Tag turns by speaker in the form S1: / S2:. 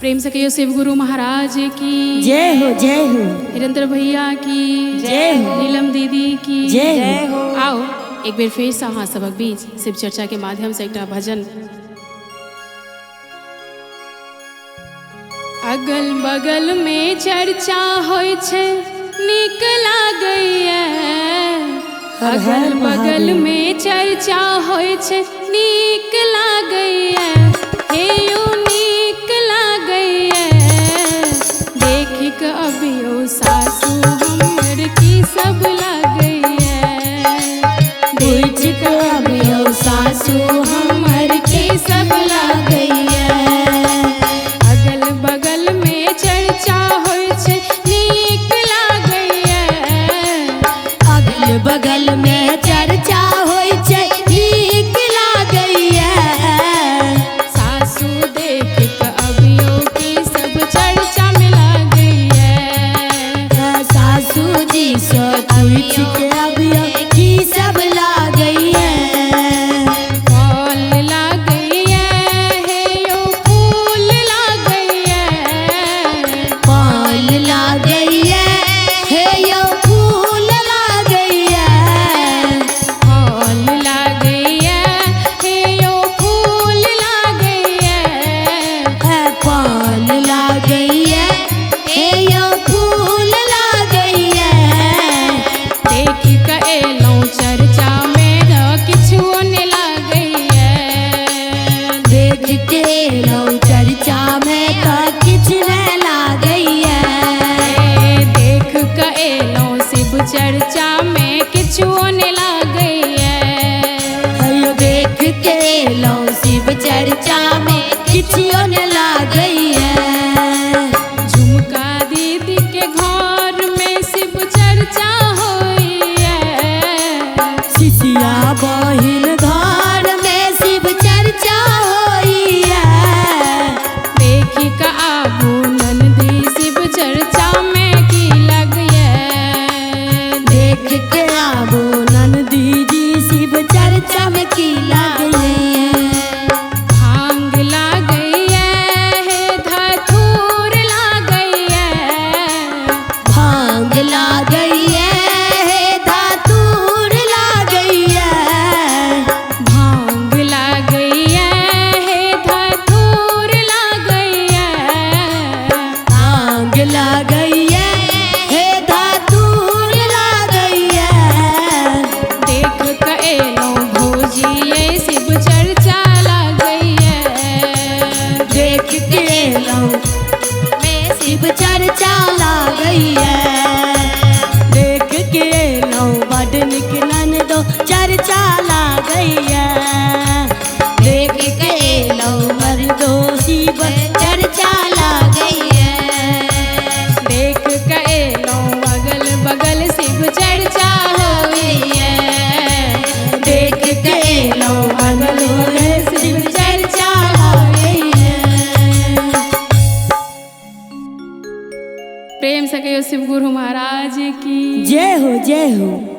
S1: प्रेम से कहियो शिव गुरु महाराज की
S2: जय हो, जय हो।
S1: निरंतर भैया की
S2: जय हो।
S1: नीलम दीदी की
S2: जय हो।
S1: आओ एक बेर फिर से अहाँ सबक बीच शिव चर्चा के माध्यम से एक भजन। अगल बगल में चर्चा होय छे नीक लागैया, अगल बगल में चर्चा होय छे नीक लागैया, हे यू नीक लागैया। देखी के अबियो सासू हमर की सब लागैया, देख के अबियो सासू हमर की सब लागैया। अगल बगल में चर्चा होय छे नीक लागैया,
S2: अगल बगल में चर्चा होय छे नीक लागैया।
S1: सासू देख के अबियो की सब चर्चा में लागैया,
S2: सासू जी से पूछ के अबियो की सब लागैया।
S1: फल लागैया, हे यो फूल लागैया,
S2: फल लागैया, हे यो फूल लागैया।
S1: फल लागैया, हे यो फूल लागैया।
S2: फल लागैया, हे यो फूल लागैया।
S1: देख के एलौं चर्चा में किछुओ ने लागैया,
S2: देख के लो चर्चा में तो किछ न लागैया।
S1: देख के एलौं शिव चर्चा में किछुओ ने लागैया।
S2: अयो देख के लो शिव चर्चा में किछियो न लागैया।
S1: झुमका दीदी के घर में शिव चर्चा होइया,
S2: शिशिया बहिन घर में शिव चर्चा होइया।
S1: देखी का आबू नंदी शिव चर्चा में की लगैया।
S2: देख के आबो नंदी जी शिव चर्चा में की लागैया।
S1: भांग लागैया, हे धतूर लागैया,
S2: भांग लागैया, हे धातुर लागैया।
S1: भांग लागैया, हे धतूर लागैया।
S2: भांग लागैया, हे धातुर लागैया।
S1: देख के एलौं भौजिये शिव चर्चा लागैया,
S2: देख के लो में शिव चर्चा लागैया। देख के लो बड निक नंदो चर्चा लागैया। देख के लो मर्दो शिव चर्चा लागैया।
S1: देख के एलौं अगल बगल शिव चर्चा होइया।
S2: देख के लो अगल बगल शिव चर्चा होइया।
S1: प्रेम से कहियो शिव गुरु महाराज की
S2: जय हो, जय हो।